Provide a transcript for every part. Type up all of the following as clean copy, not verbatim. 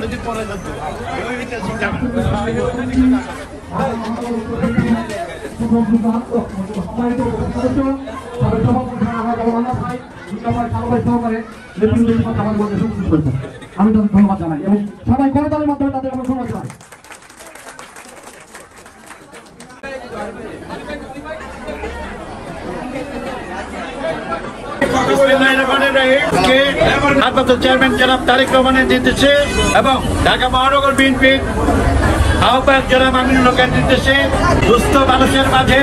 আমি তাদের ধন্যবাদ জানাই এবং সবাই করতালির মাধ্যমে তাদের আমরা ধন্যবাদ জানাই। চেয়ারম্যান জনাব তারেক রহমানের নির্দেশে এবং ঢাকা মহানগর বিএনপির আহ্বায়ক জনাব আমিনুল হকের নির্দেশে দুস্থ মানুষের মাঝে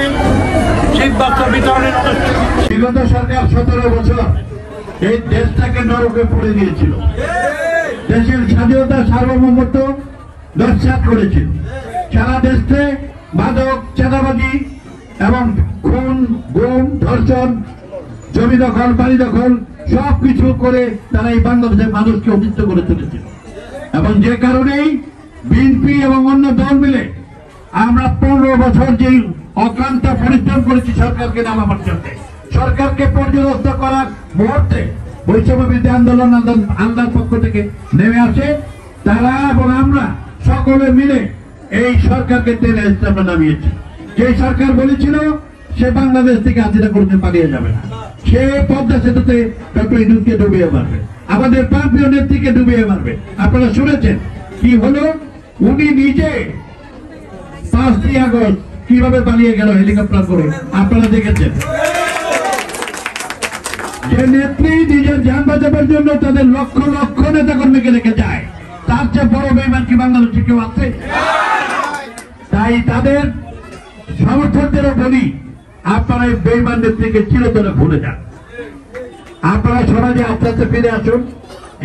শীতবস্ত্র বিতরণের অনুষ্ঠান। বিগত সরকার 17 বছর এই দেশটাকে নরকে পড়ে দিয়েছিল, দেশের স্বাধীনতা সার্বভৌমত্ব নস্যাৎ করেছিল। সারা দেশে মাদক, চাঁদাবাজি এবং খুন, গুম, ধর্ষণ, জমি দখল, বাড়ি দখল সবকিছু করে তারা এই বাংলাদেশের মানুষকে অতিষ্ঠ করে চলেছিল। এবং যে কারণেই বিএনপি এবং অন্য দল মিলে আমরা 15 বছর যে অক্লান্ত পরিশ্রম করেছি সরকারকে নামাবার জন্য, সরকারকে পর্যদস্ত করার মুহূর্তে বৈষম্য বিরোধী আন্দোলন পক্ষ থেকে নেমে আসে তারা এবং আমরা সকলে মিলে এই সরকারকে টেনে আমরা নামিয়েছি। যে সরকার বলেছিল সে বাংলাদেশ থেকে হাসিনা করতে পালিয়ে যাবে না, সে পদ্মা সেতুতে ডক্টর ইউনূসকে ডুবিয়ে মারবে, আমাদের প্রান্তীয় নেত্রীকে ডুবিয়ে মারবে। আপনারা শুনেছেন কি হলো, উনি নিজে 5ই আগস্ট কিভাবে পালিয়ে গেল হেলিকপ্টার করে, আপনারা দেখেছেন। যে নেত্রী নিজের যান বাঁচাবার জন্য তাদের লক্ষ লক্ষ নেতা কর্মীকে রেখে যায়, তার চেয়ে বড় বেঈমান কি বাংলাদেশে কেউ আছে? তাই তাদের সমর্থকদেরও বলি, আপনারা এই বেঈমান নেত্রীকে চিরতরে ভুলে যান। আপনারা সমাজে আস্তে আস্তে ফিরে আসুন।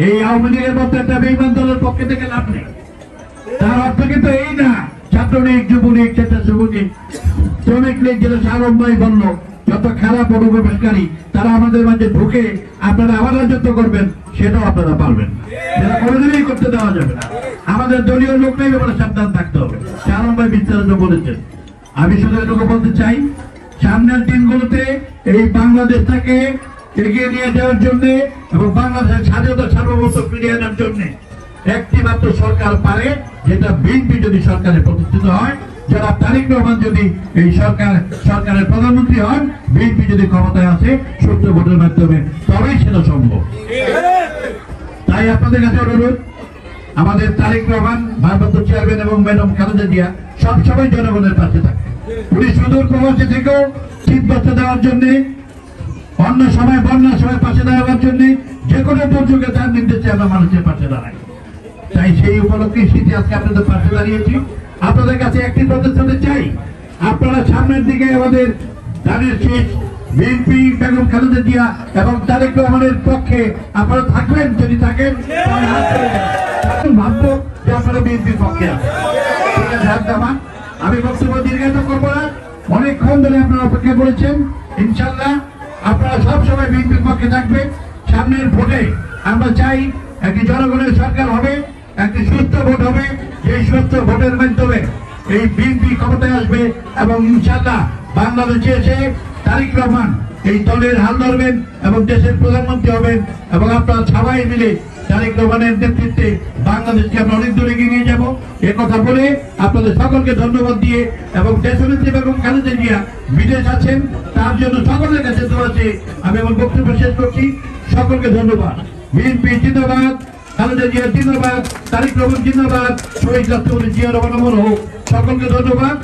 এই আওয়ামী লীগের মতো একটা বেঈমান দলের পক্ষে থেকে লাভ নেই। তার অর্থ কিন্তু এই না ছাত্রলীগ, যুবলীগ, স্বেচ্ছাসেবক, শ্রমিক লীগ, যেটা শাহরুখ ভাই বলল, যত খারাপ অনুপ্রবেশকারী তারা আমাদের মাঝে ঢুকে আপনারা আবার রাজত্ব করবেন, সেটাও আপনারা পারবেন না, সেটা কোনোদিনই করতে দেওয়া যাবে না। আমাদের দলীয় লোকটাই ব্যাপারে সাবধান থাকতে হবে। শাহরুখ ভাই বিস্তারিত বলেছেন। আমি শুধু এটুকু বলতে চাই, সামনের দিনগুলোতে এই বাংলাদেশটাকে এগিয়ে নিয়ে যাওয়ার জন্য এবং বাংলাদেশের স্বাধীনতা সার্বভৌমত্ব ফিরিয়ে আনার জন্য একটি মাত্র সরকার পারে, যেটা বিএনপি যদি সরকারে প্রতিষ্ঠিত হয়, যারা তারেক রহমান যদি এই সরকারের প্রধানমন্ত্রী হন, বিএনপি যদি ক্ষমতায় আসে সূত্র ভোটের মাধ্যমে, তবেই সেটা সম্ভব। তাই আপনাদের কাছে অনুরোধ, আমাদের তারেক রহমান, ভারপ্রাপ্ত চেয়ারম্যান এবং ম্যাডাম খালেদা জিয়া সবসময় জনগণের পাশে থাকে। উনি সুদূর প্রবাসে থেকেও শীতবস্ত্র দেওয়ার জন্য, অন্য সময় বন্যার সময় পাশে দাঁড়াবার জন্য, যে কোনো দুর্যোগে তার নির্দেশে আমরা মানুষের পাশে দাঁড়াই। তাই সেই উপলক্ষে শীতে আজকে আপনাদের পাশে দাঁড়িয়েছি। আপনাদের কাছে একটি প্রতিশ্রুতি চাই, আপনারা সামনের দিকে আমাদের ধানের শীষ বিএনপি, বেগম খালেদা জিয়া এবং তারেক রহমানের পক্ষে আপনারা থাকবেন। যদি থাকেন ভাববো যে আপনারা বিএনপির পক্ষে আছেন। ঠিক আছে, আমি বক্তব্য দীর্ঘায়িত করবো না, অনেকক্ষণ ধরে আপনারা অপেক্ষা করেছেন। ইনশাল্লাহ আপনারা সবসময় বিএনপির পক্ষে থাকবেন। সামনের ভোটে আমরা চাই একটি জনগণের সরকার হবে, একটি সুস্থ ভোট হবে, এই সুস্থ ভোটের মাধ্যমে এই বিএনপি ক্ষমতায় আসবে এবং ইনশাআল্লাহ বাংলাদেশে এসে তারেক রহমান এই দলের হাল ধরবেন এবং দেশের প্রধানমন্ত্রী হবেন এবং আপনারা সবাই মিলে তারেক রহমানের নেতৃত্বে বাংলাদেশকে আমরা অনেক দূরে এগিয়ে নিয়ে যাবো। এ কথা বলে আপনাদের সকলকে ধন্যবাদ দিয়ে এবং দেশনেত্রী বেগম খালেদা জিয়া বিদেশ আছেন, তার জন্য সকলের কাছে দোয়া চেয়ে আমি আমার বক্তব্য শেষ করছি। সকলকে ধন্যবাদ। বিএনপি জিন্দাবাদ, খালেদা জিয়া জিন্দাবাদ, তারেক রহমান জিন্দাবাদ, শহীদ রাষ্ট্রপতি জিয়া রহমান অমর হোক। সকলকে ধন্যবাদ।